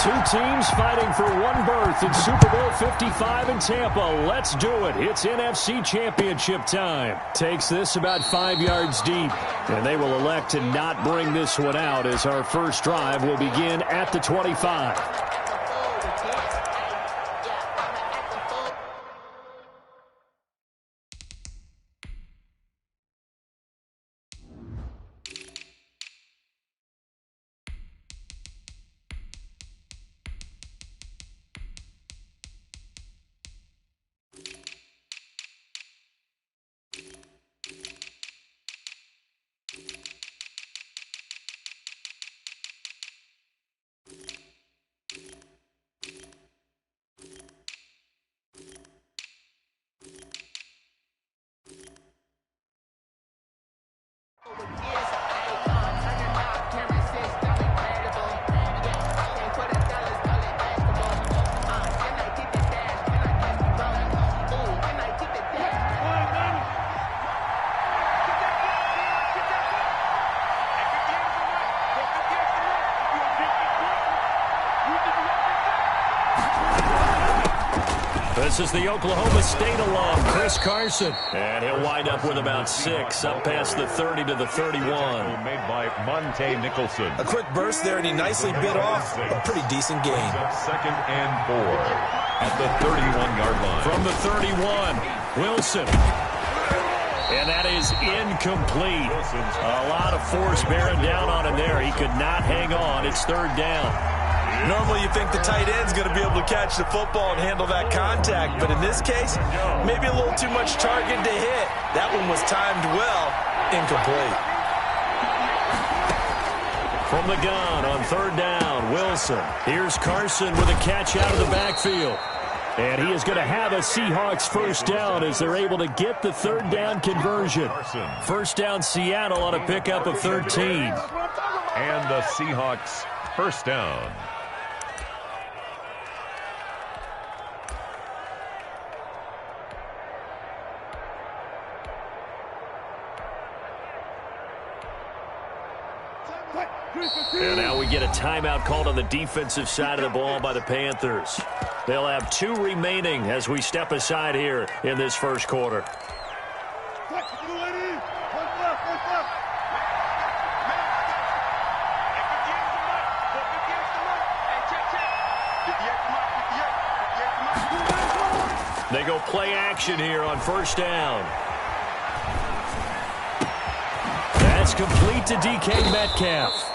Two teams fighting for one berth in Super Bowl 55 in Tampa. Let's do it. It's NFC Championship time. Takes this about 5 yards deep. And they will elect to not bring this one out as our first drive will begin at the 25. This is the Oklahoma State alum, Chris Carson. And he'll wind up with about 6, up past the 30 to the 31. Made by Monte Nicholson. A quick burst there, and he nicely bit off a pretty decent gain. 2nd and 4 at the 31-yard line. From the 31, Wilson. And that is incomplete. A lot of force bearing down on him there. He could not hang on. It's 3rd down. Normally you think the tight end's going to be able to catch the football and handle that contact, but in this case, maybe a little too much target to hit. That one was timed well, incomplete. From the gun on 3rd down, Wilson. Here's Carson with a catch out of the backfield. And he is going to have a Seahawks first down as they're able to get the 3rd down conversion. First down Seattle on a pickup of 13. And the Seahawks first down. And now we get a timeout called on the defensive side of the ball by the Panthers. They'll have 2 remaining as we step aside here in this first quarter. They go play action here on first down. That's complete to DK Metcalf.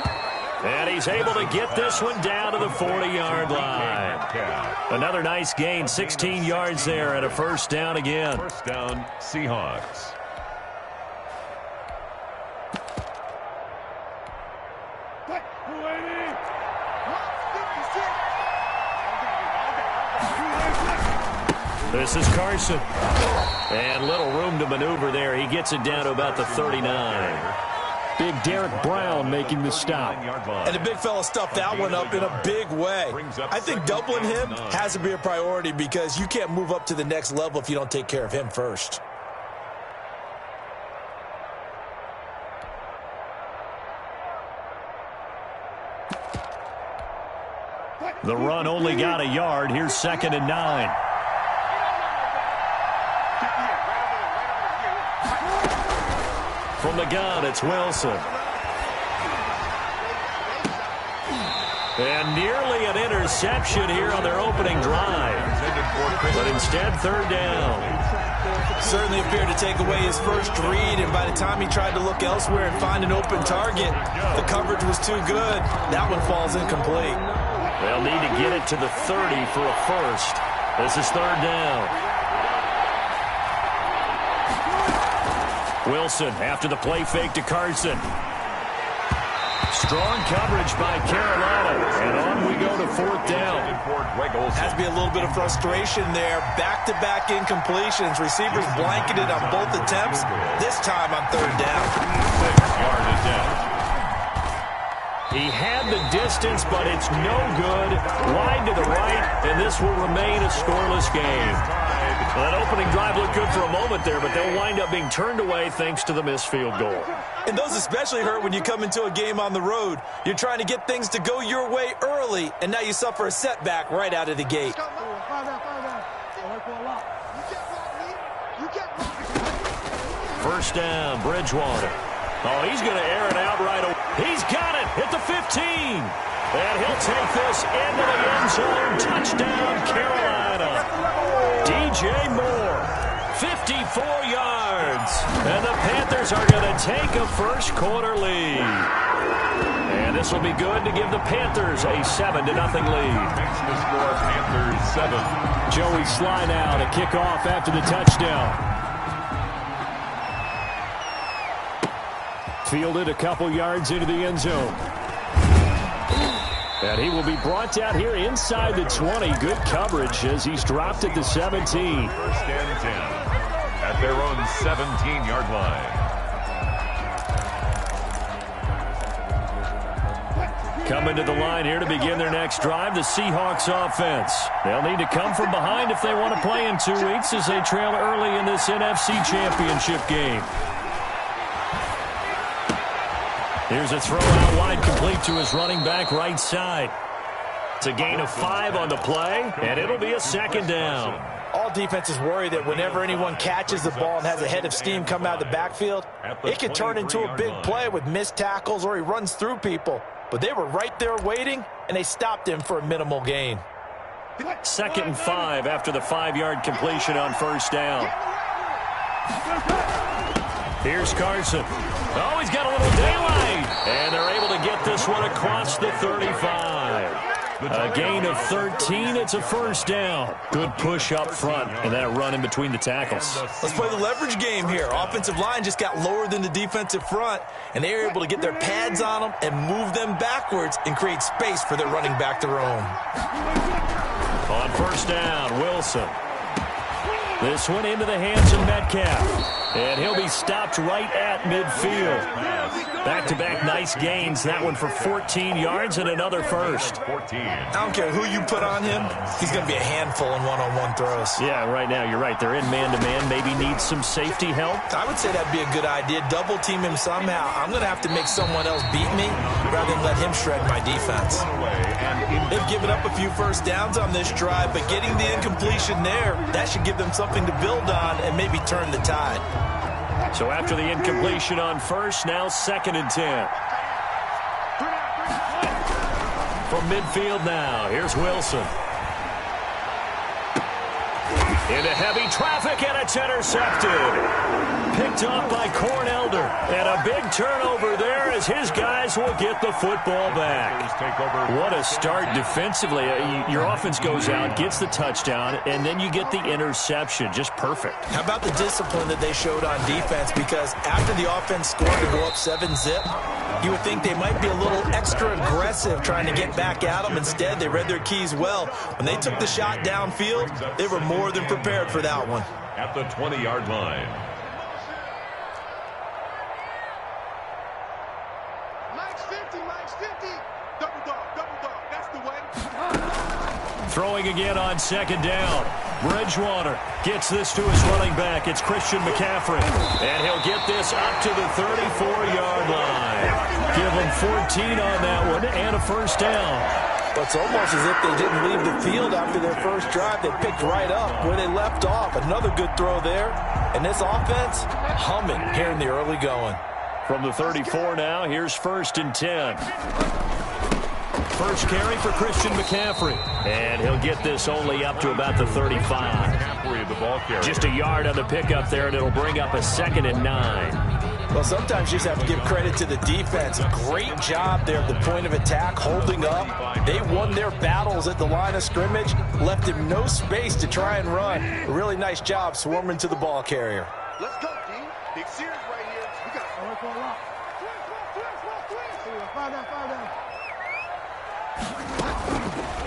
And he's able to get this one down to the 40-yard line. Another nice gain, 16 yards there and a first down again. First down, Seahawks. This is Carson. And little room to maneuver there. He gets it down to about the 39. Big Derek Brown making the stop. And the big fella stuffed that one up in a big way. I think doubling him has to be a priority because you can't move up to the next level if you don't take care of him first. The run only got a yard. Here's 2nd and 9. From the gun, it's Wilson. And nearly an interception here on their opening drive. But instead, 3rd down. Certainly appeared to take away his first read, and by the time he tried to look elsewhere and find an open target, the coverage was too good. That one falls incomplete. They'll need to get it to the 30 for a first. This is 3rd down. Wilson after the play fake to Carson. Strong coverage by Carolina. And on we go to 4th down. Has to be a little bit of frustration there. Back-to-back incompletions. Receivers blanketed on both attempts. This time on 3rd down. 6-yard attempt. He had the distance, but it's no good. Wide to the right, and this will remain a scoreless game. Well, that opening drive looked good for a moment there, but they'll wind up being turned away thanks to the missed field goal. And those especially hurt when you come into a game on the road. You're trying to get things to go your way early, and now you suffer a setback right out of the gate. First down, Bridgewater. Oh, he's going to air it out right away. He's got it at the 15. And he'll take this into the end zone. Touchdown, Carolina. DJ Moore, 54 yards. And the Panthers are going to take a first quarter lead. And this will be good to give the Panthers a 7-0 lead. Makes the score Panthers 7. Joey Sly now to kick off after the touchdown. Fielded a couple yards into the end zone. And he will be brought out here inside the 20. Good coverage as he's dropped at the 17. First and 10 at their own 17-yard line. Coming to the line here to begin their next drive, the Seahawks offense. They'll need to come from behind if they want to play in 2 weeks as they trail early in this NFC Championship game. Here's a throw out wide, complete to his running back right side. It's a gain of 5 on the play, and it'll be a second down. All defenses worry that whenever anyone catches the ball and has a head of steam come out of the backfield, it could turn into a big play with missed tackles or he runs through people. But they were right there waiting, and they stopped him for a minimal gain. 2nd and 5 after the 5-yard completion on first down. Here's Carson. Oh, he's got a little daylight. And they're able to get this one across the 35. A gain of 13. It's a first down. Good push up front, and that run in between the tackles. Let's play the leverage game here. Offensive line just got lower than the defensive front, and they were able to get their pads on them and move them backwards and create space for their running back to roam. On first down, Wilson. This one into the hands of Metcalf. And he'll be stopped right at midfield. Back-to-back nice gains. That one for 14 yards and another first. 14. I don't care who you put on him. He's going to be a handful in one-on-one throws. Yeah, right now you're right. They're in man-to-man. Maybe need some safety help. I would say that'd be a good idea. Double team him somehow. I'm going to have to make someone else beat me rather than let him shred my defense. They've given up a few first downs on this drive, but getting the incompletion there, that should give them something to build on and maybe turn the tide. So after the incompletion on first, now 2nd and 10. From midfield now, here's Wilson. Into heavy traffic, and it's intercepted. Picked off by Corn Elder. And a big turnover there as his guys will get the football back. What a start defensively. Your offense goes out, gets the touchdown, and then you get the interception. Just perfect. How about the discipline that they showed on defense? Because after the offense scored to go up 7-zip, you would think they might be a little extra aggressive trying to get back at them. Instead, they read their keys well. When they took the shot downfield, they were more than prepared for that one. At the 20-yard line. Throwing again on second down. Bridgewater gets this to his running back. It's Christian McCaffrey. And he'll get this up to the 34-yard line. Give him 14 on that one and a first down. It's almost as if they didn't leave the field after their first drive. They picked right up where they left off. Another good throw there. And this offense humming here in the early going. From the 34 now, here's 1st and 10. First carry for Christian McCaffrey. And he'll get this only up to about the 35. Just a yard on the pickup there, and it'll bring up a 2nd and 9. Well, sometimes you just have to give credit to the defense. Great job there at the point of attack, holding up. They won their battles at the line of scrimmage, left him no space to try and run. A really nice job swarming to the ball carrier. Let's go, D. Big series right here. We got to work on a lot.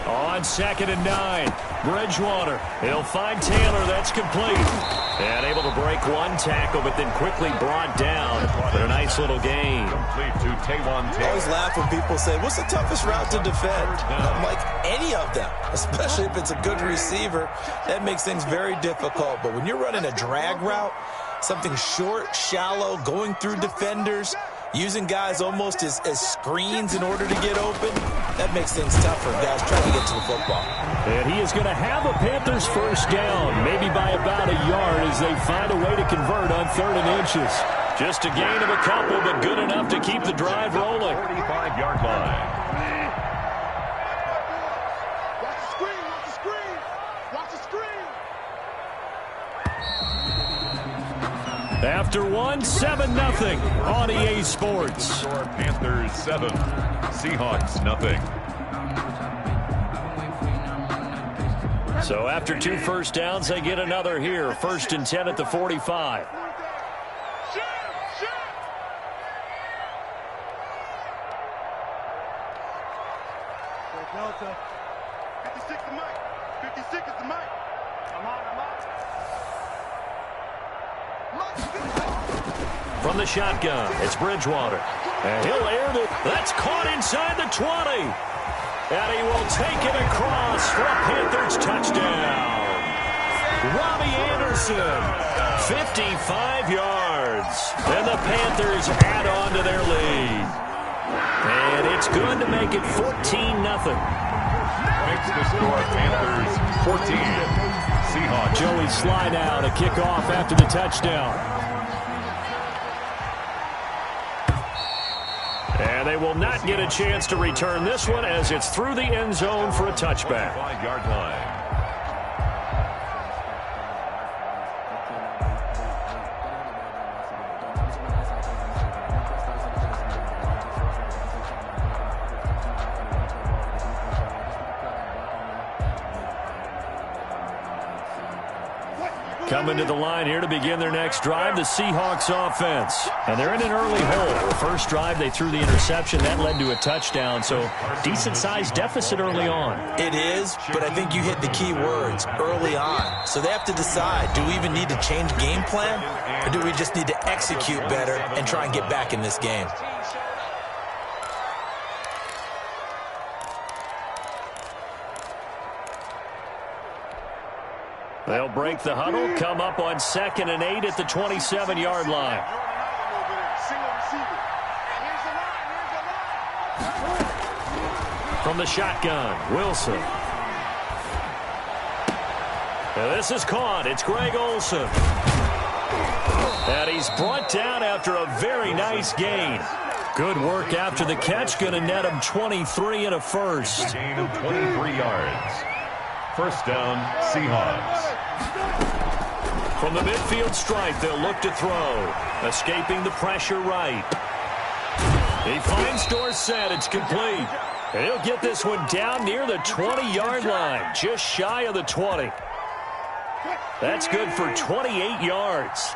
On 2nd and 9, Bridgewater. He'll find Taylor. That's complete. And able to break one tackle, but then quickly brought down. But a nice little gain. Complete to Taywan I Taylor. always laugh when people say, what's the toughest route to defend? I'm like, any of them, especially if it's a good receiver. That makes things very difficult. But when you're running a drag route, something short, shallow, going through defenders, using guys almost as screens in order to get open, that makes things tougher. Guys trying to get to the football. And he is going to have a Panthers first down, maybe by about a yard as they find a way to convert on 3rd and inches. Just a gain of a couple, but good enough to keep the drive rolling. 45-yard line. Watch the screen, watch the screen, watch the screen. After one, 7-0 on EA Sports. Score Panthers 7, Seahawks nothing. So after 2 first downs, they get another here. 1st and 10 at the 45. Delta. 56 the mic. 56 is the mic. I'm on. From the shotgun, it's Bridgewater. And he'll air it. That's caught inside the 20. And he will take it across for a Panthers touchdown. Robbie Anderson, 55 yards. And the Panthers add on to their lead. And it's good to make it 14-0. Makes the score Panthers 14, Seahawks. Joey slide out, a kickoff after the touchdown. And they will not get a chance to return this one as it's through the end zone for a touchback. 5-yard line. Coming to the line here to begin their next drive, the Seahawks offense. And they're in an early hole. The first drive, they threw the interception. That led to a touchdown, so decent-sized deficit early on. It is, but I think you hit the key words, early on. So they have to decide, do we even need to change game plan, or do we just need to execute better and try and get back in this game? They'll break the huddle, come up on 2nd and 8 at the 27-yard line. From the shotgun, Wilson. And this is caught. It's Greg Olsen. And he's brought down after a very nice gain. Good work after the catch. Going to net him 23 and a first. Gain of 23 yards. First down, Seahawks. From the midfield stripe, they'll look to throw. Escaping the pressure right. He finds Dorsett. It's complete. And he'll get this one down near the 20-yard line, just shy of the 20. That's good for 28 yards.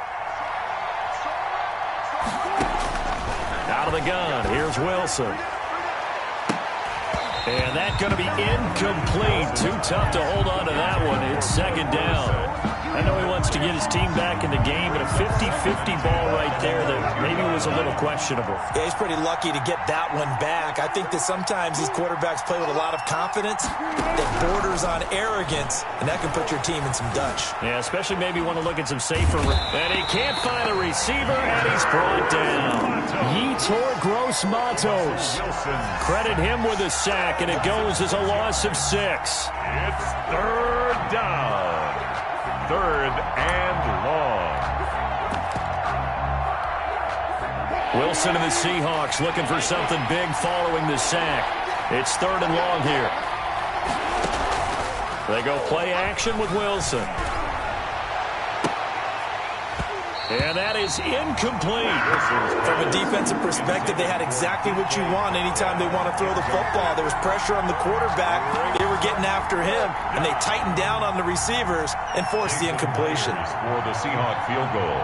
Out of the gun, here's Wilson. And that's going to be incomplete. Too tough to hold on to that one. It's 2nd down. I know he wants to get his team back in the game, but a 50-50 ball right there that maybe was a little questionable. Yeah, he's pretty lucky to get that one back. I think that sometimes these quarterbacks play with a lot of confidence that borders on arrogance, and that can put your team in some Dutch. Yeah, especially maybe want to look at some safer. And he can't find a receiver, and he's brought down. Yetur Gross-Matos. Credit him with a sack, and it goes as a loss of 6. It's 3rd down. 3rd and long. Wilson and the Seahawks looking for something big following the sack. It's 3rd and long here. They go play action with Wilson. And that is incomplete. From a defensive perspective, they had exactly what you want anytime they want to throw the football. There was pressure on the quarterback. They were getting after him, and they tightened down on the receivers and forced the incompletion. For the Seahawk field goal.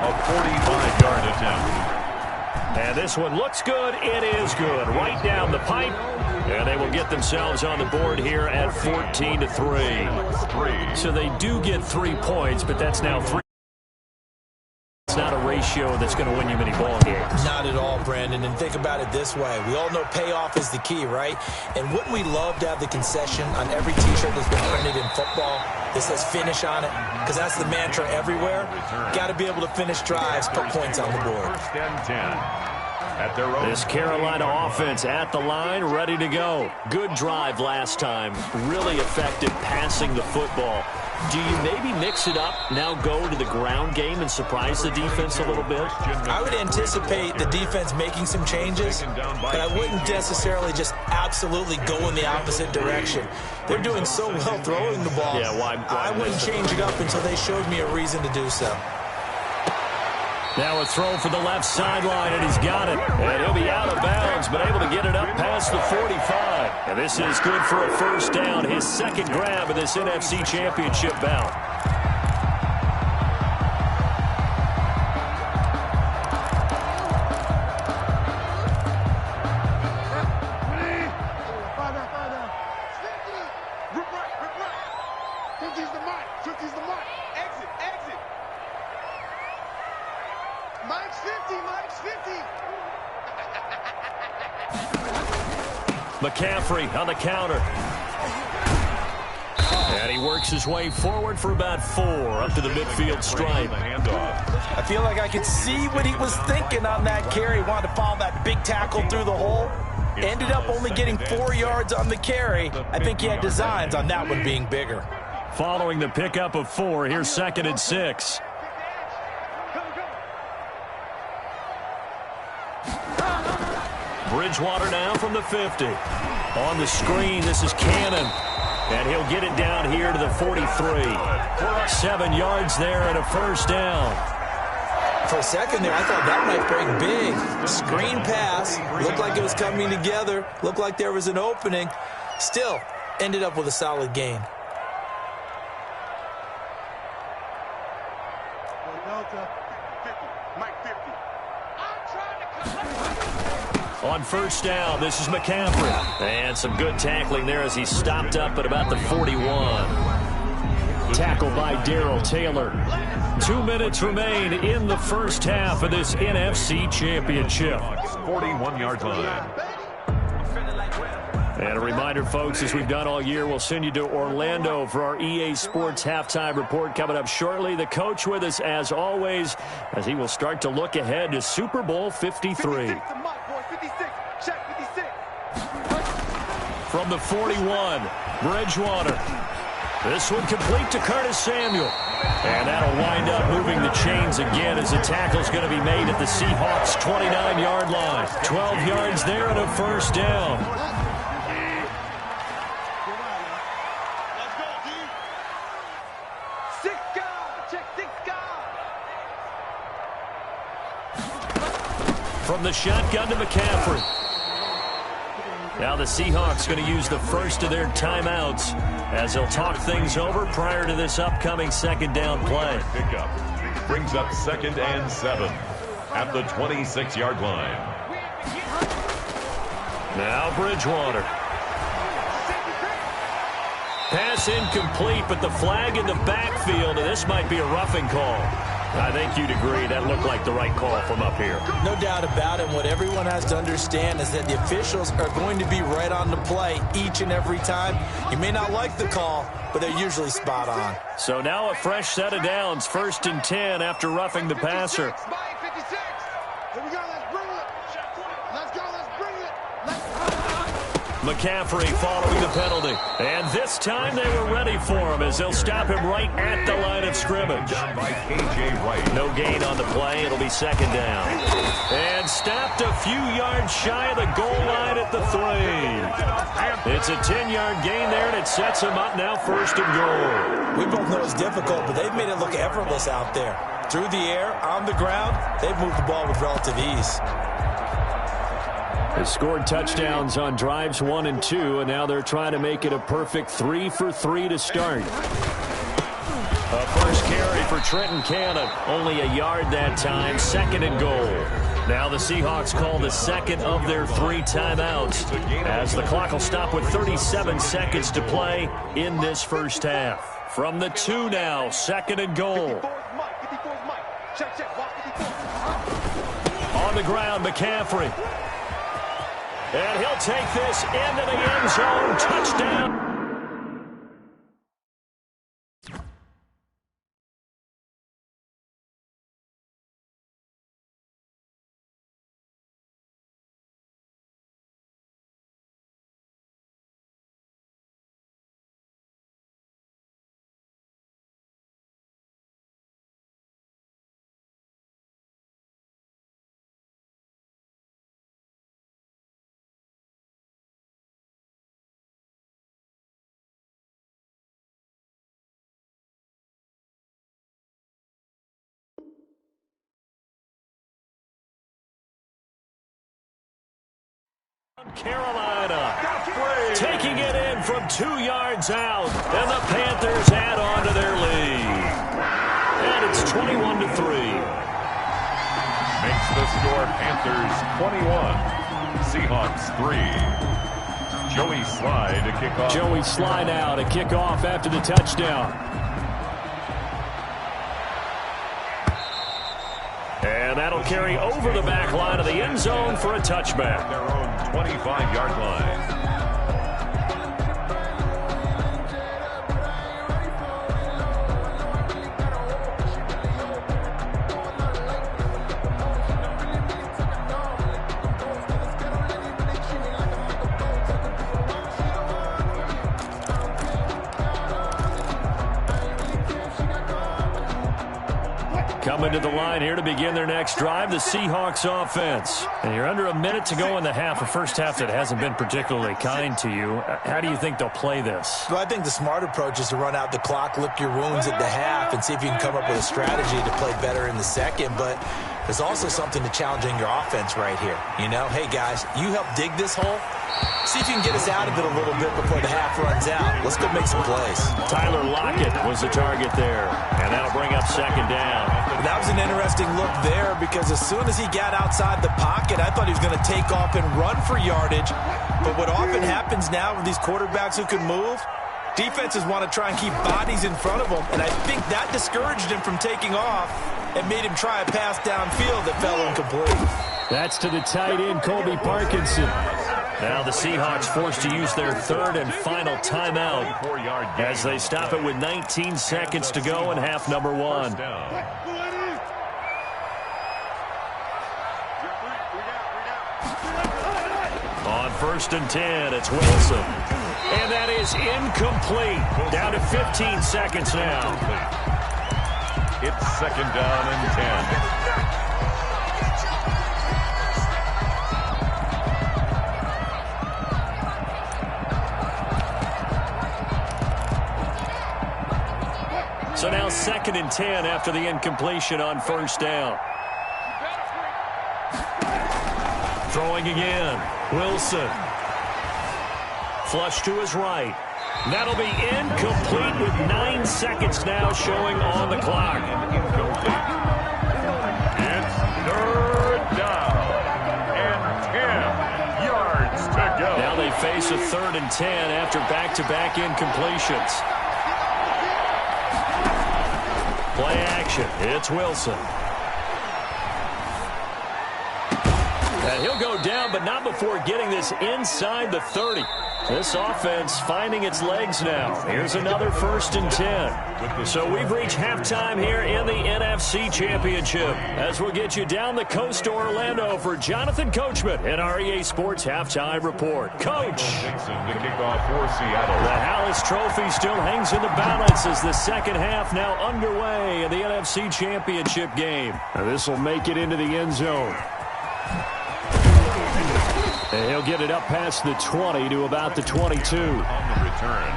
A 45-yard attempt. And this one looks good. It is good. Right down the pipe. And they will get themselves on the board here at 14-3. So they do get 3 points, but that's now 3. It's not a ratio that's going to win you many ball games. Not at all, Brandon. And think about it this way. We all know payoff is the key, right? And wouldn't we love to have the concession on every T-shirt that's been printed in football that says finish on it? Because that's the mantra everywhere. Got to be able to finish drives, put points on the board. First and 10. At their own. This Carolina offense at the line, ready to go. Good drive last time. Really effective passing the football. Do you maybe mix it up, now go to the ground game and surprise the defense a little bit? I would anticipate the defense making some changes, but I wouldn't necessarily just absolutely go in the opposite direction. They're doing so well throwing the ball. Yeah, why I wouldn't change it up until they showed me a reason to do so. Now a throw for the left sideline, and he's got it. And he'll be out of bounds, but able to get it up past the 45. And this is good for a first down, his second grab of this NFC Championship bout. McCaffrey on the counter. And he works his way forward for about 4 up to the midfield stripe. I feel like I could see what he was thinking on that carry. Wanted to follow that big tackle through the hole. Ended up only getting 4 yards on the carry. I think he had designs on that one being bigger. Following the pickup of 4, here's 2nd and 6. Bridgewater now from the 50. On the screen, this is Cannon. And he'll get it down here to the 43. 7 yards there and a first down. For a second there, I thought that might break big. Screen pass. Looked like it was coming together. Looked like there was an opening. Still, ended up with a solid gain. On first down, this is McCaffrey. And some good tackling there as he stopped up at about the 41. Tackled by Darrell Taylor. 2 minutes remain in the first half of this NFC Championship. 41-yard line. And a reminder, folks, as we've done all year, we'll send you to Orlando for our EA Sports halftime report coming up shortly. The coach with us, as always, as he will start to look ahead to Super Bowl 53. From the 41, Bridgewater. This one complete to Curtis Samuel. And that'll wind up moving the chains again as the tackle's going to be made at the Seahawks' 29-yard line. 12 yards there and a first down. From the shotgun to McCaffrey. Now the Seahawks going to use the first of their timeouts as they'll talk things over prior to this upcoming second down play. Pickup brings up 2nd and 7 at the 26-yard line. Now Bridgewater. Pass incomplete, but the flag in the backfield, and this might be a roughing call. I think you'd agree that looked like the right call from up here. No doubt about it. What everyone has to understand is that the officials are going to be right on the play each and every time. You may not like the call, but they're usually spot on. So now a fresh set of downs, 1st and 10 after roughing the passer. McCaffrey following the penalty. And this time they were ready for him as they'll stop him right at the line of scrimmage. Done by K.J. Wright. No gain on the play. It'll be 2nd down. And stopped a few yards shy of the goal line at the 3. It's a 10-yard gain there, and it sets him up now 1st and goal. We both know it's difficult, but they've made it look effortless out there. Through the air, on the ground, they've moved the ball with relative ease. They scored touchdowns on drives 1 and 2, and now they're trying to make it a perfect 3 for 3 to start. A first carry for Trenton Cannon. Only a yard that time, 2nd and goal. Now the Seahawks call the second of their 3 timeouts as the clock will stop with 37 seconds to play in this first half. From the 2 now, second and goal. On the ground, McCaffrey. And he'll take this into the end zone. Touchdown. Carolina taking it in from 2 yards out, and the Panthers add on to their lead. And it's 21-3. Makes the score Panthers 21, Seahawks 3. Joey Slye to kick off. Joey Slye now to kick off after the touchdown. And that'll carry over the back line of the end zone for a touchback. Their own 25-yard line. Coming to the line here to begin their next drive, the Seahawks offense. And you're under a minute to go in the half, a first half that hasn't been particularly kind to you. How do you think they'll play this? Well, I think the smart approach is to run out the clock, lick your wounds at the half, and see if you can come up with a strategy to play better in the second. But there's also something to challenging your offense right here. You know, hey, guys, you help dig this hole. See if you can get us out of it a little bit before the half runs out. Let's go make some plays. Tyler Lockett was the target there, and that'll bring up second down. That was an interesting look there because as soon as he got outside the pocket, I thought he was going to take off and run for yardage. But what often happens now with these quarterbacks who can move, defenses want to try and keep bodies in front of them, and I think that discouraged him from taking off and made him try a pass downfield that fell incomplete. That's to the tight end, Colby Parkinson. Now the Seahawks forced to use their third and final timeout as they stop it with 19 seconds to go in half number 1. On 1st and 10, it's Wilson. And that is incomplete. Down to 15 seconds now. It's 2nd down and 10. So now 2nd and 10 after the incompletion on 1st down. Throwing again. Wilson. Flush to his right. That'll be incomplete with 9 seconds now showing on the clock. It's 3rd down and 10 yards to go. Now they face a 3rd and 10 after back-to-back incompletions. Play action. It's Wilson. And he'll go down, but not before getting this inside the 30. This offense finding its legs now. Here's another 1st and 10. So we've reached halftime here in the NFC Championship as we'll get you down the coast to Orlando for Jonathan Coachman in our EA Sports Halftime Report. Coach. Dixon to kick off for Seattle. The Hallis Trophy still hangs in the balance as the second half now underway in the NFC Championship game. Now this will make it into the end zone. And he'll get it up past the 20 to about the 22. On the return,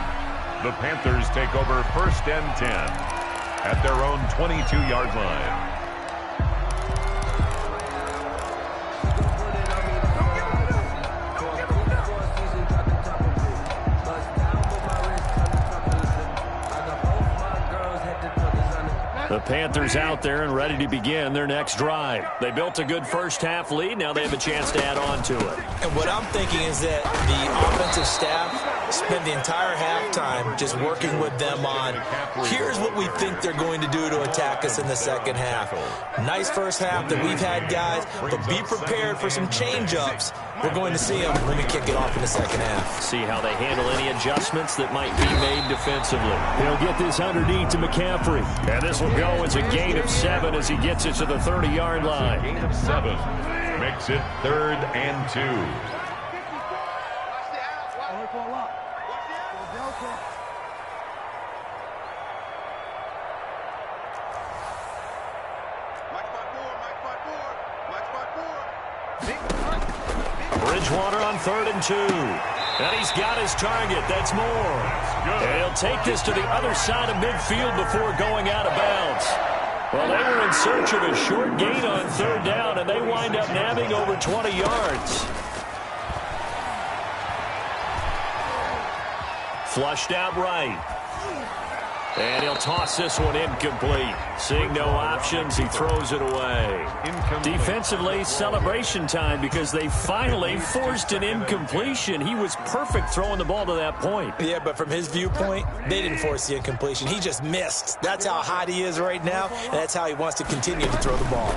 the Panthers take over 1st and 10 at their own 22-yard line. The Panthers out there and ready to begin their next drive. They built a good first-half lead. Now they have a chance to add on to it. And what I'm thinking is that the offensive staff spent the entire halftime just working with them on, here's what we think they're going to do to attack us in the second half. Nice first half that we've had, guys, but be prepared for some change-ups. We're going to see them when we kick it off in the second half. See how they handle any adjustments that might be made defensively. He'll get this underneath to McCaffrey. And this will go as a gain of 7 as he gets it to the 30-yard line. Gain of 7 makes it 3rd and 2. Bridgewater on 3rd and 2. And he's got his target. That's Moore. And he'll take this to the other side of midfield before going out of bounds. Well, they were in search of a short gain on 3rd down, and they wind up nabbing over 20 yards. Flushed out right. And he'll toss this one incomplete. Seeing no options, he throws it away. Defensively, celebration time because they finally forced an incompletion. He was perfect throwing the ball to that point. Yeah, but from his viewpoint, they didn't force the incompletion. He just missed. That's how hot he is right now, and that's how he wants to continue to throw the ball.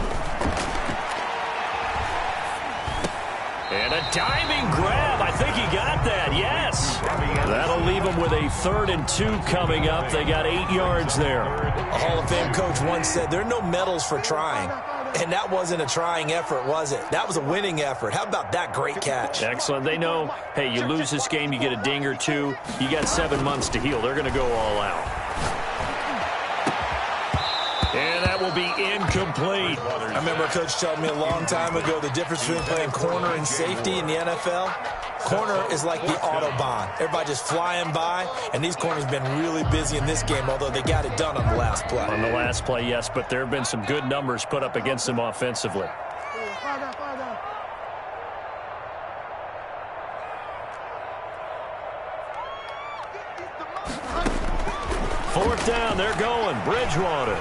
And a diving grab. I think he got that. Yes. That'll leave him with a 3rd and 2 coming up. They got 8 yards there. A Hall of Fame coach once said, there are no medals for trying. And that wasn't a trying effort, was it? That was a winning effort. How about that great catch? Excellent. They know, hey, you lose this game, you get a ding or 2. You got 7 months to heal. They're going to go all out. And that will be incomplete. I remember a coach telling me a long time ago the difference between playing corner and safety in the NFL. Corner is like the Autobahn. Everybody just flying by, and these corners have been really busy in this game, although they got it done on the last play. On the last play, yes, but there have been some good numbers put up against them offensively. 4th down, they're going. Bridgewater.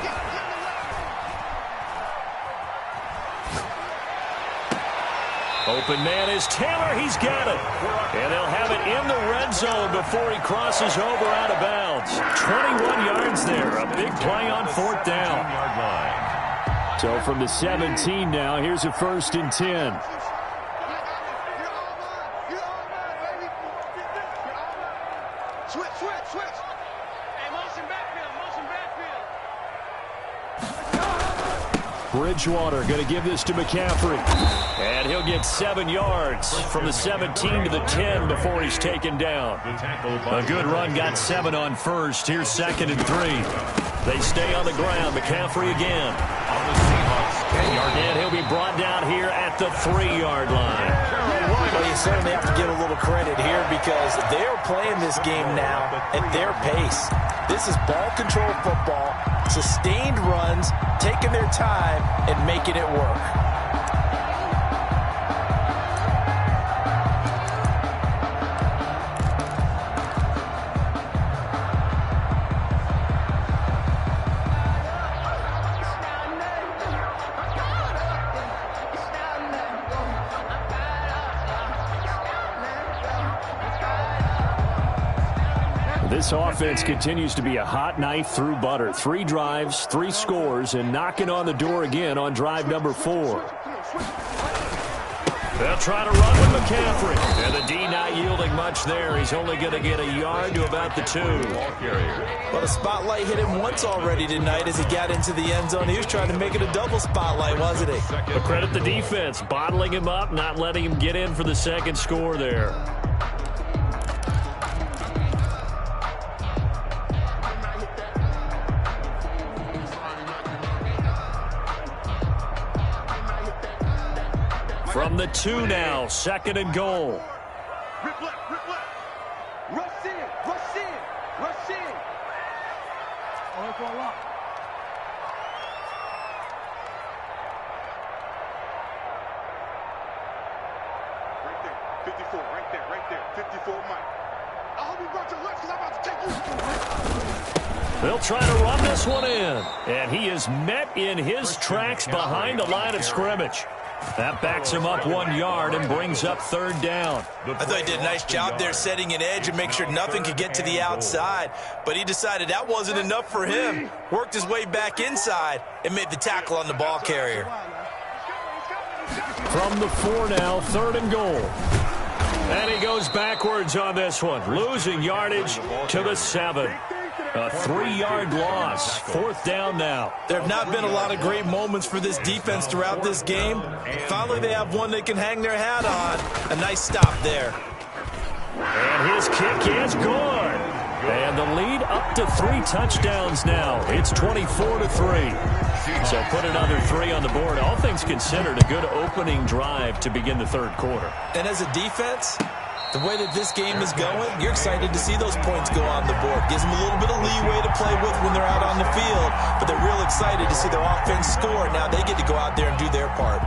Open man is Taylor. He's got it. And they'll have it in the red zone before he crosses over out of bounds. 21 yards there. A big play on 4th down. So from the 17 now, here's a 1st and 10. Switch. Hey, motion backfield. Bridgewater going to give this to McCaffrey. And he'll get 7 yards from the 17 to the 10 before he's taken down. A good run, got 7 on 1st. Here's 2nd and 3. They stay on the ground. McCaffrey again. And he'll be brought down here at the 3-yard line. Well, you certainly have to give a little credit here because they're playing this game now at their pace. This is ball control football, sustained runs, taking their time and making it work. This offense continues to be a hot knife through butter. 3 drives, 3 scores, and knocking on the door again on drive number 4. They'll try to run with McCaffrey. And the D not yielding much there. He's only going to get a yard to about the 2. Well, the spotlight hit him once already tonight as he got into the end zone. He was trying to make it a double spotlight, wasn't he? But credit the defense, bottling him up, not letting him get in for the 2nd score there. From the 2 now, 2nd and goal. Rip left. Rush in. Right there. 54, right there. 54, Mike. I hope you brought your lunch because I'm about to take you. They'll try to run this one in. And he is met in his tracks behind the line of scrimmage. That backs him up 1 yard and brings up third down. I thought he did a nice job there setting an edge and make sure nothing could get to the outside. But he decided that wasn't enough for him. Worked his way back inside and made the tackle on the ball carrier. From the 4 now, 3rd and goal. And he goes backwards on this one, losing yardage to the 7. A 3-yard loss, 4th down now. There have not been a lot of great moments for this defense throughout this game. Finally, they have one they can hang their hat on. A nice stop there. And his kick is good. And the lead up to 3 touchdowns now. It's 24-3. So put another 3 on the board. All things considered, a good opening drive to begin the 3rd quarter. And as a defense, the way that this game is going, you're excited to see those points go on the board. Gives them a little bit of leeway to play with when they're out on the field, but they're real excited to see their offense score. Now they get to go out there and do their part.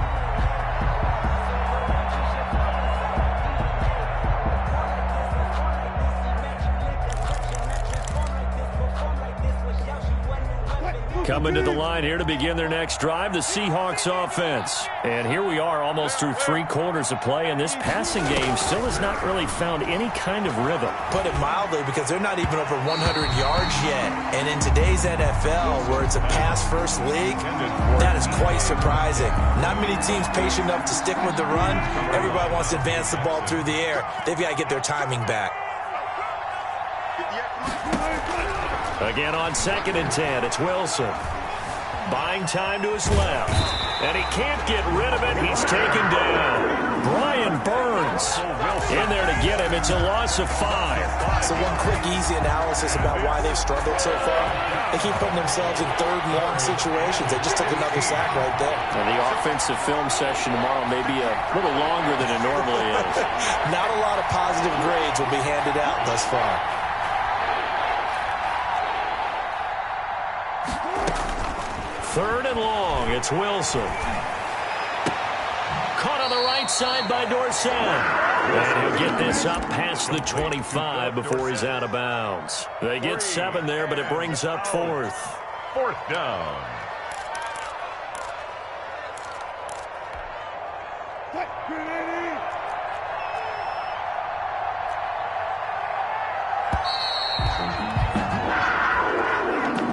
Coming to the line here to begin their next drive, the Seahawks offense. And here we are almost through 3 quarters of play, and this passing game still has not really found any kind of rhythm. Put it mildly, because they're not even over 100 yards yet. And in today's NFL, where it's a pass-first league, that is quite surprising. Not many teams patient enough to stick with the run. Everybody wants to advance the ball through the air. They've got to get their timing back. Again on 2nd and 10, it's Wilson. Buying time to his left. And he can't get rid of it. He's taken down. Brian Burns in there to get him. It's a loss of 5. So one quick, easy analysis about why they've struggled so far. They keep putting themselves in 3rd and long situations. They just took another sack right there. And the offensive film session tomorrow may be a little longer than it normally is. Not a lot of positive grades will be handed out thus far. 3rd and long, it's Wilson. Caught on the right side by Dorsett. And he'll get this up past the 25 before he's out of bounds. They get 7 there, but it brings up 4th. 4th down.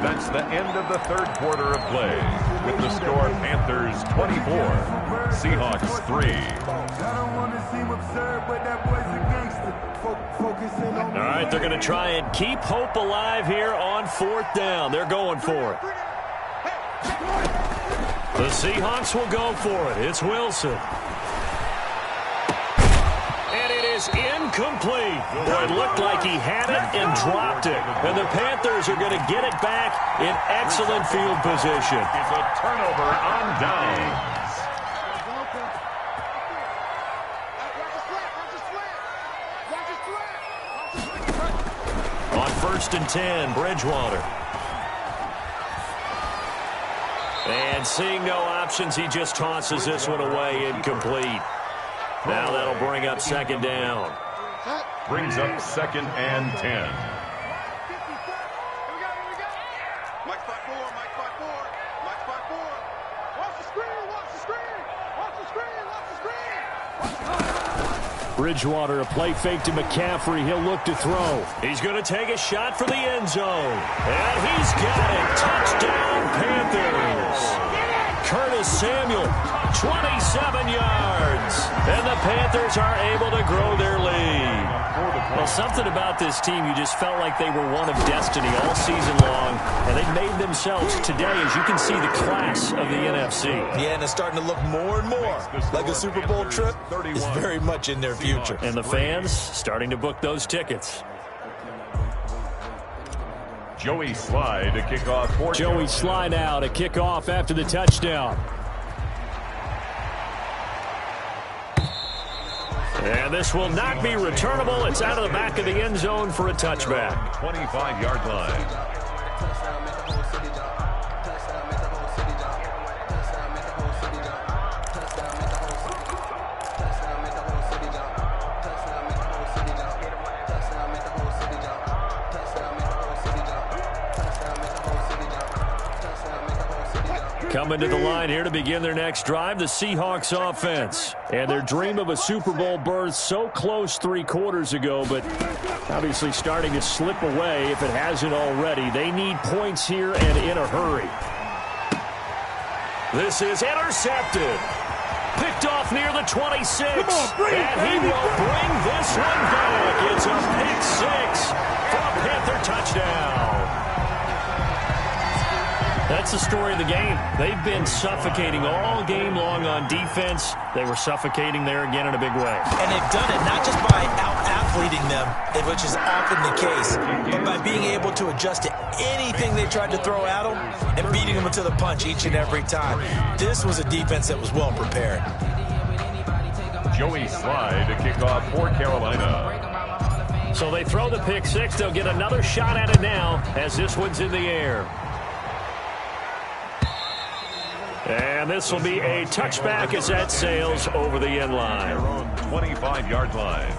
That's the end of the 3rd quarter of play. With the score, Panthers 24, Seahawks 3. All right, they're going to try and keep hope alive here on 4th down. They're going for it. The Seahawks will go for it. It's Wilson. And it is incomplete. Boy, it looked like he had it and dropped it. And the Panthers are going to get it back in excellent field position. It's a turnover on downs. On 1st and 10, Bridgewater. And seeing no options, he just tosses this one away, incomplete. Now that'll bring up 2nd down. Brings up 2nd and 10. Mike spot 4, Mike spot 4, Mike spot 4. Watch the screen, watch the screen, watch the screen, watch the screen. Bridgewater, a play fake to McCaffrey. He'll look to throw. He's going to take a shot for the end zone. And he's got it. Touchdown, Panthers. Curtis Samuel, 27 yards. And the Panthers are able to grow their lead. Well, something about this team, you just felt like they were one of destiny all season long, and they made themselves today, as you can see, the class of the NFC. Yeah, and it's starting to look more and more like a Super Bowl trip is very much in their future. And the fans starting to book those tickets. Joey Slye to kick off. Joey Slye now to kick off after the touchdown. And this will not be returnable. It's out of the back of the end zone for a touchback. 25-yard line. Coming to the line here to begin their next drive, the Seahawks offense. And their dream of a Super Bowl berth so close 3 quarters ago, but obviously starting to slip away if it hasn't already. They need points here and in a hurry. This is intercepted. Picked off near the 26. And he will bring this one back. It's a pick 6 for a Panther touchdown. That's the story of the game. They've been suffocating all game long on defense. They were suffocating there again in a big way. And they've done it not just by out-athleting them, which is often the case, but by being able to adjust to anything they tried to throw at them and beating them to the punch each and every time. This was a defense that was well prepared. Joey Slye to kick off for Carolina. So they throw the pick 6. They'll get another shot at it now as this one's in the air. And this will be a touchback as that sails over the end line. Their own 25-yard line.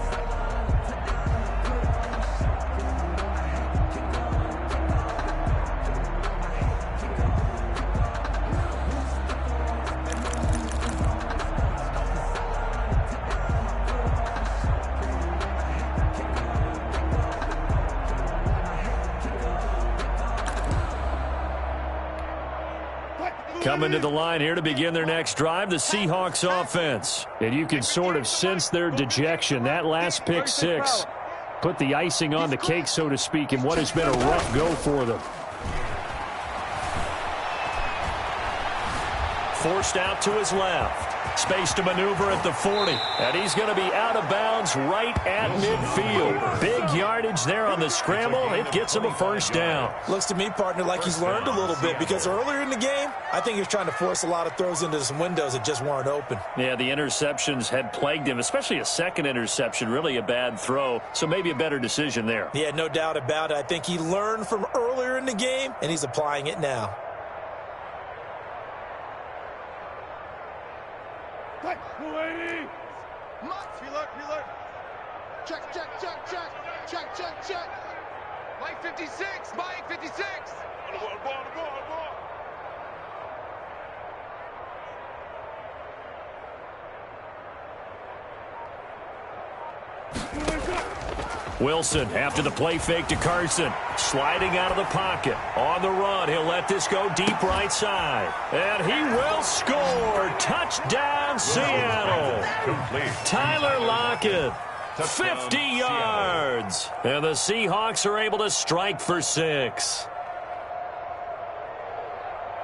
Coming to the line here to begin their next drive, the Seahawks offense. And you can sort of sense their dejection. That last pick 6 put the icing on the cake, so to speak, in what has been a rough go for them. Forced out to his left. Space to maneuver at the 40. And he's going to be out of bounds right at midfield. Big yardage there on the scramble. It gets him a first down. Looks to me, partner, like he's learned a little bit, because earlier in the game, I think he was trying to force a lot of throws into some windows that just weren't open. Yeah, the interceptions had plagued him, especially a second interception, really a bad throw. So maybe a better decision there. Yeah, no doubt about it. I think he learned from earlier in the game, and he's applying it now. Check. Mike 56. Mike 56. On the ball. Wilson after the play fake to Carson. Sliding out of the pocket. On the run. He'll let this go deep right side. And he will score. Touchdown, Seattle. Tyler Lockett. 50 yards. And the Seahawks are able to strike for 6.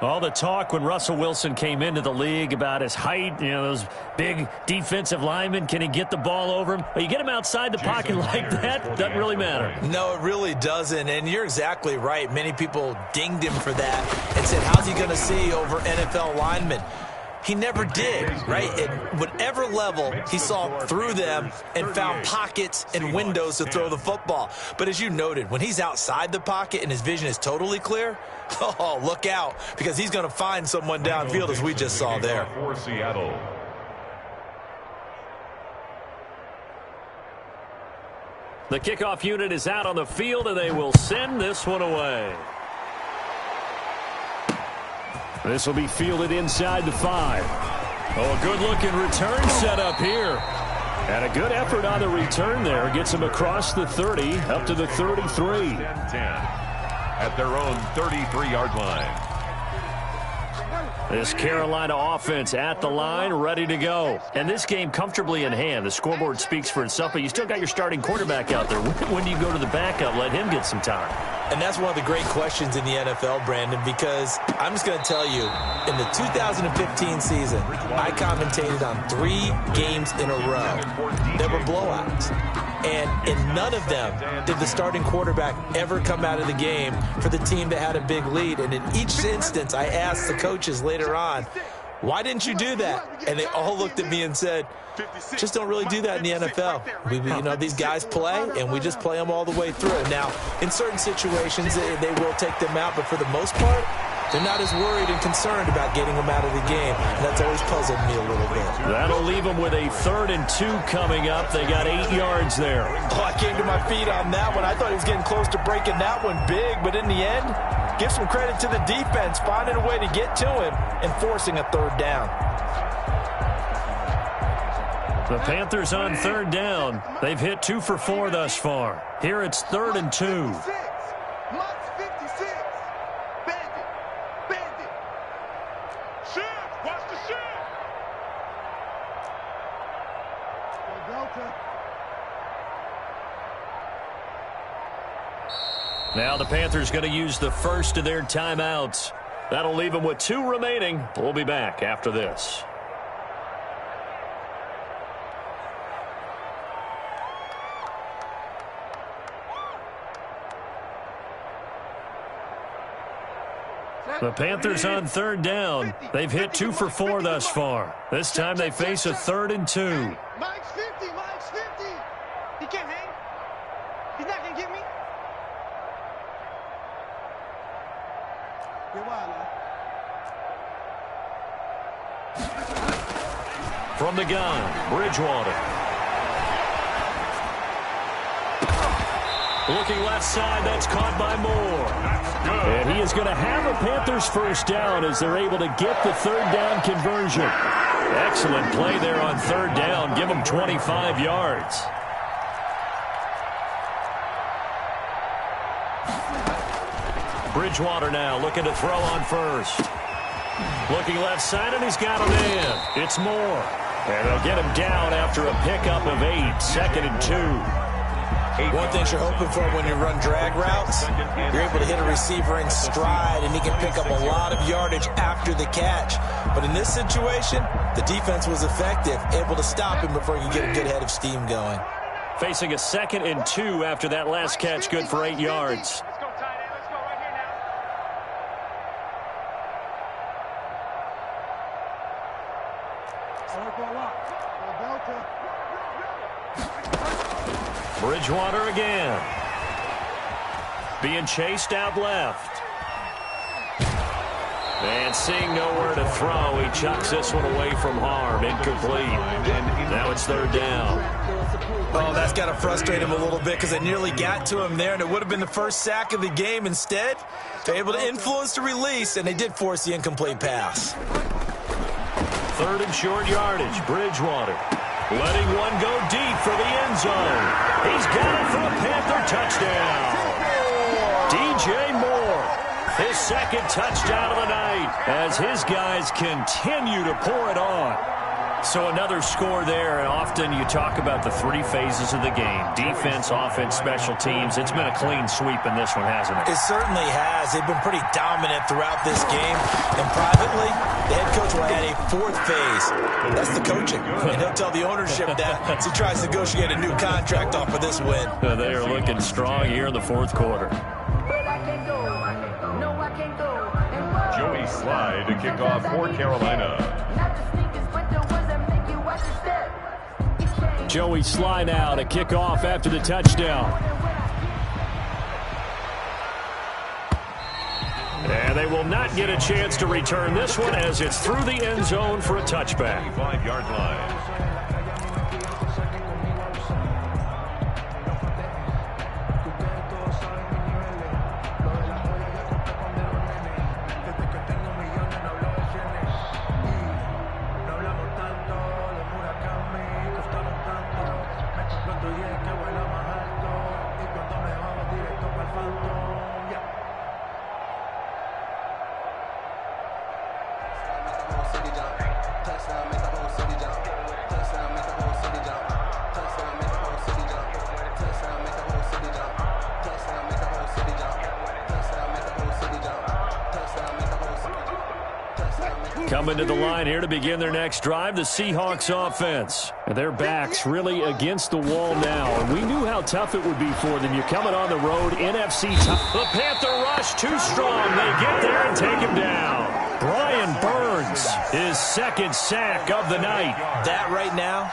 All the talk when Russell Wilson came into the league about his height, those big defensive linemen, can he get the ball over him? You get him outside the pocket like that, doesn't really matter. No, it really doesn't, and you're exactly right. Many people dinged him for that and said, how's he going to see over NFL linemen? He never did, right? At whatever level, he saw through them and found pockets and windows to throw the football. But as you noted, when he's outside the pocket and his vision is totally clear, oh, look out, because he's going to find someone downfield, as we just saw there. For Seattle. The kickoff unit is out on the field, and they will send this one away. This will be fielded inside the 5. Oh, a good-looking return set up here. And a good effort on the return there. Gets him across the 30, up to the 33. 10 at their own 33-yard line. This Carolina offense at the line, ready to go. And this game comfortably in hand. The scoreboard speaks for itself, but you still got your starting quarterback out there. When do you go to the backup? Let him get some time. And that's one of the great questions in the NFL, Brandon, because I'm just going to tell you, in the 2015 season, I commentated on 3 games in a row that were blowouts. And in none of them did the starting quarterback ever come out of the game for the team that had a big lead. And in each instance, I asked the coaches later on, why didn't you do that? And they all looked at me and said, just don't really do that in the NFL. These guys play, and we just play them all the way through. Now, in certain situations, they will take them out, but for the most part, they're not as worried and concerned about getting them out of the game. And that's always puzzled me a little bit. That'll leave them with a 3rd and 2 coming up. They got 8 yards there. Oh, I came to my feet on that one. I thought he was getting close to breaking that one big, but in the end, Give some credit to the defense, finding a way to get to him and forcing a third down. The Panthers on third down. They've hit 2 for 4 thus far. Here it's 3rd and 2. Mike's 56. Bandit. Bandit. Shift. Watch the shift. Delta. Now the Panthers going to use the first of their timeouts. That'll leave them with 2 remaining. We'll be back after this. The Panthers on third down. They've hit 2 for 4 thus far. This time they face a 3rd and 2. Mike's 50. Mike's 50. He can't hang. He's not going to get me. Get wild now. From the gun, Bridgewater. Looking left side, that's caught by Moore. And he is going to have a Panthers first down as they're able to get the 3rd down conversion. Excellent play there on 3rd down. Give them 25 yards. Bridgewater now looking to throw on first. Looking left side, and he's got him in. It's Moore. And they'll get him down after a pickup of 8. 2nd and 2. One thing you're hoping for when you run drag routes, you're able to hit a receiver in stride, and he can pick up a lot of yardage after the catch. But in this situation, the defense was effective, able to stop him before he could get a good head of steam going. Facing a 2nd and 2 after that last catch, good for 8 yards. Let's go, tight end. Let's go right here now. Bridgewater again. Being chased out left. And seeing nowhere to throw, he chucks this one away from harm. Incomplete. Now it's 3rd down. Oh, that's got to frustrate him a little bit because they nearly got to him there, and it would have been the first sack of the game. Instead, they're able to influence the release, and they did force the incomplete pass. 3rd and short yardage. Bridgewater letting one go deep for the end zone. He's got it for a Panther touchdown. DJ Moore, his 2nd touchdown of the night as his guys continue to pour it on. So another score there, and often you talk about the 3 phases of the game. Defense, offense, special teams. It's been a clean sweep in this one, hasn't it? It certainly has. They've been pretty dominant throughout this game. And privately, the head coach will add a 4th phase. That's the coaching. And he'll tell the ownership that as he tries to negotiate a new contract off of this win. They are looking strong here in the 4th quarter. Joey Slye to kick off for Carolina. Joey Slye now to kick off after the touchdown. And they will not get a chance to return this one as it's through the end zone for a touchback. 5-yard line. Coming to the line here to begin their next drive, the Seahawks offense. And their backs really against the wall now. And we knew how tough it would be for them. You're coming on the road, NFC tough. The Panther rush too strong. They get there and take him down. Brian Burns, his 2nd sack of the night. That right now,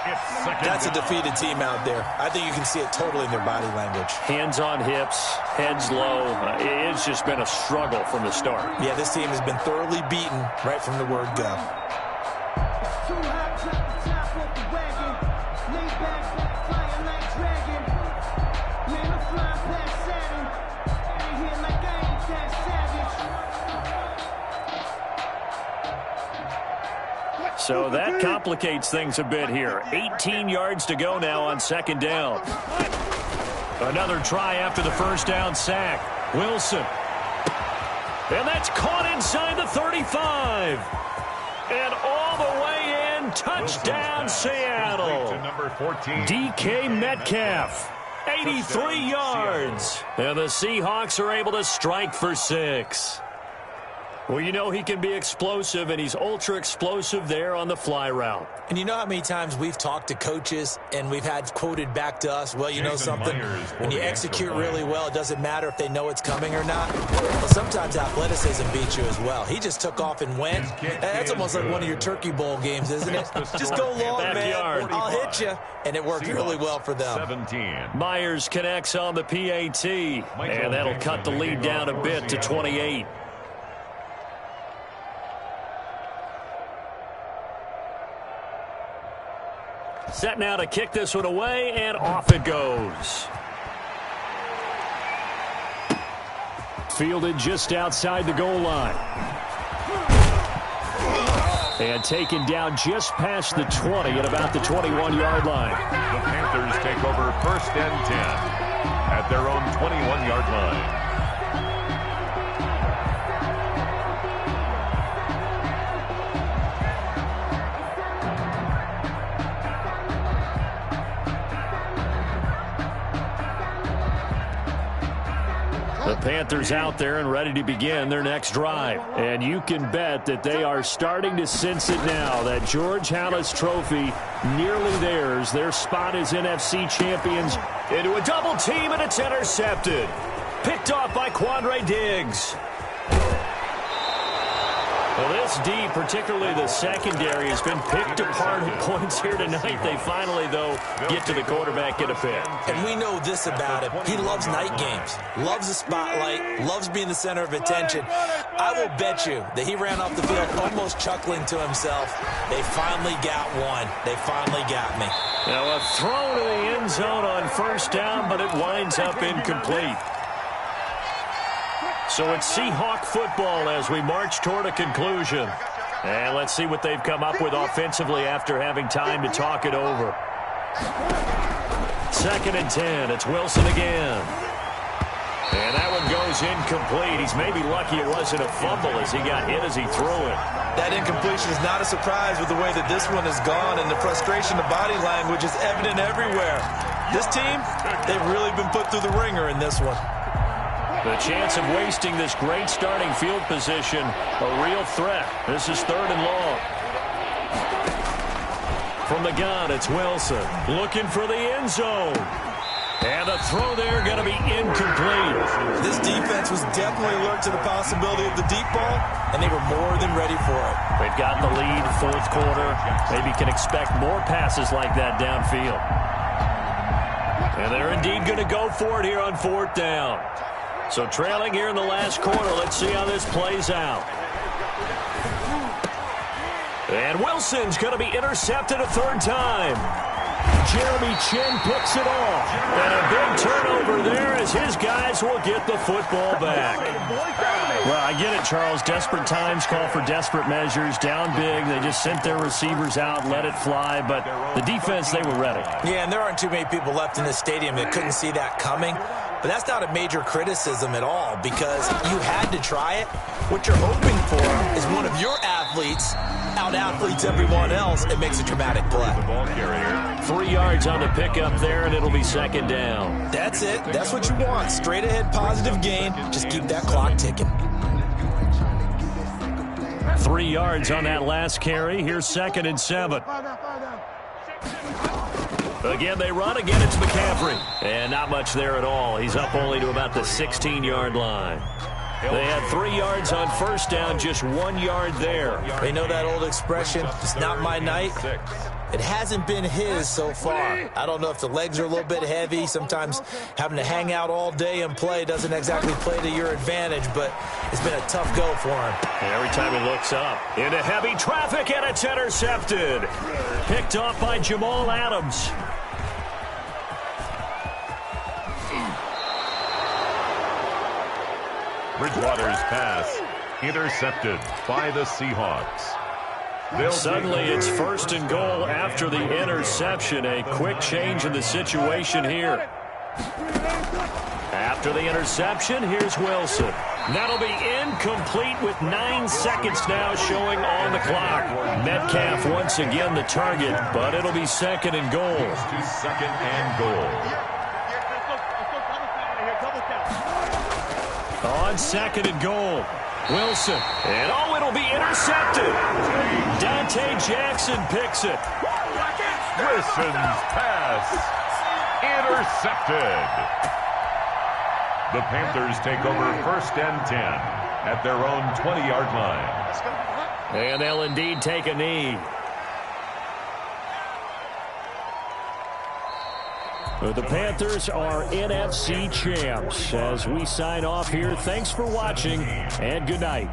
that's a defeated team out there. I think you can see it totally in their body language. Hands on hips, heads low. It's just been a struggle from the start. Yeah, this team has been thoroughly beaten right from the word go. So that complicates things a bit here. 18 yards to go now on second down. Another try after the first down sack. Wilson. And that's caught inside the 35. And all the way in, touchdown Seattle. DK Metcalf, 83 yards. And the Seahawks are able to strike for 6. Well, you know he can be explosive, and he's ultra-explosive there on the fly route. And you know how many times we've talked to coaches and we've had quoted back to us, well, you know something, when you execute really well, it doesn't matter if they know it's coming or not. Well, sometimes athleticism beats you as well. He just took off and went. That's almost like one of your Turkey Bowl games, isn't it? Just go long, man. I'll hit you. And it worked really well for them. 17. Myers connects on the PAT, and that'll cut the lead down a bit to 28. Set now to kick this one away, and off it goes. Fielded just outside the goal line. And taken down just past the 20 at about the 21-yard line. The Panthers take over 1st and 10 at their own 21-yard line. The Panthers out there and ready to begin their next drive. And you can bet that they are starting to sense it now. That George Halas trophy nearly theirs. Their spot as NFC champions. Into a double team, and it's intercepted. Picked off by Quandre Diggs. Well, this D, particularly the secondary, has been picked apart at points here tonight. They finally, though, get to the quarterback, get a pick. And we know this about him. He loves night games, loves the spotlight, loves being the center of attention. I will bet you that he ran off the field almost chuckling to himself. They finally got one. They finally got me. Now a throw to the end zone on first down, but it winds up incomplete. So it's Seahawk football as we march toward a conclusion. And let's see what they've come up with offensively after having time to talk it over. 2nd and 10. It's Wilson again. And that one goes incomplete. He's maybe lucky it wasn't a fumble as he got hit as he threw it. That incompletion is not a surprise with the way that this one has gone, and the frustration, the body language is evident everywhere. This team, they've really been put through the ringer in this one. The chance of wasting this great starting field position, a real threat. This is 3rd and long. From the gun, it's Wilson looking for the end zone. And the throw there going to be incomplete. This defense was definitely alert to the possibility of the deep ball, and they were more than ready for it. They've got the lead, 4th quarter. Maybe can expect more passes like that downfield. And they're indeed going to go for it here on 4th down. So trailing here in the last quarter. Let's see how this plays out. And Wilson's going to be intercepted a 3rd time. Jeremy Chinn picks it off. And a big turnover there as his guys will get the football back. Well, I get it, Charles. Desperate times call for desperate measures. Down big. They just sent their receivers out, let it fly. But the defense, they were ready. Yeah, and there aren't too many people left in this stadium that couldn't see that coming. But that's not a major criticism at all because you had to try it. What you're hoping for is one of your athletes out-athletes everyone else and makes a dramatic play. 3 yards on the pickup there, and it'll be 2nd down. That's it. That's what you want. Straight ahead, positive gain. Just keep that clock ticking. 3 yards on that last carry. Here's 2nd and 7. Again, they run. Again, it's McCaffrey. And not much there at all. He's up only to about the 16-yard line. They had 3 yards on first down, just 1 yard there. They know that old expression, it's not my night. It hasn't been his so far. I don't know if the legs are a little bit heavy. Sometimes having to hang out all day and play doesn't exactly play to your advantage, but it's been a tough go for him. And every time he looks up, into heavy traffic, and it's intercepted. Picked off by Jamal Adams. Bridgewater's pass intercepted by the Seahawks. Suddenly it's 1st and goal after the interception. A quick change in the situation here. After the interception, here's Wilson. That'll be incomplete with 9 seconds now showing on the clock. Metcalf once again the target, but it'll be 2nd and goal. To 2nd and goal. On 2nd and goal, Wilson. And it'll be intercepted. Dante Jackson picks it. Wilson's pass. Intercepted. The Panthers take over 1st and 10 at their own 20-yard line. And they'll indeed take a knee. The Panthers are NFC champs. As we sign off here, thanks for watching and good night.